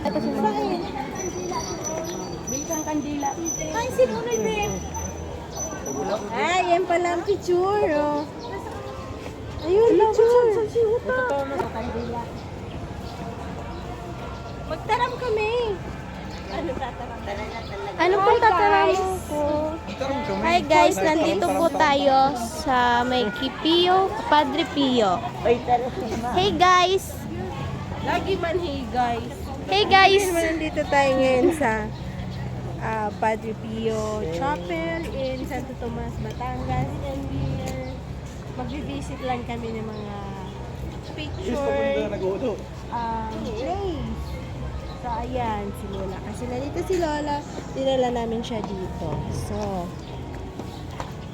Ito sila. Bili kang kandila. Ay, sinunod eh. Ay, yan pala ang picture, oh. Ayun, picture. Ito na kandila. Magtaram kami. Ano tataram? Ano pong tataram ko? Hi guys, nandito po tayo sa may Pio, Padre Pio. Hey guys! Lagi man hey guys. Hey guys! Nandito tayo ngayon sa Padre Pio Chapel in Santo Tomas, Batangas. And mag-visit lang kami ng mga picture place. So ayan, si Lola. Kasi nandito si Lola, dinala namin siya dito. So,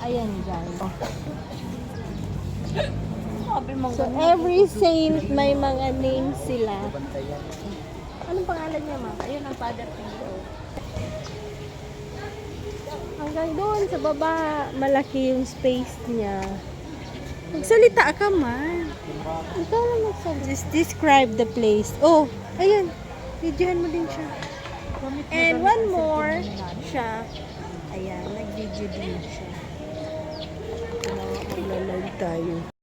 ayan guys. So every saint may mga names sila. Anong pangalan niya, ma'am? Ayun ang Father Pio. Hanggang doon sa baba, malaki yung space niya. Magsalita ka, man. Ikaw lang magsalita. Just describe the place. Oh, ayun. Videohan mo din siya. And one more siya. Ayan, nag-video din siya. Maglalay tayo.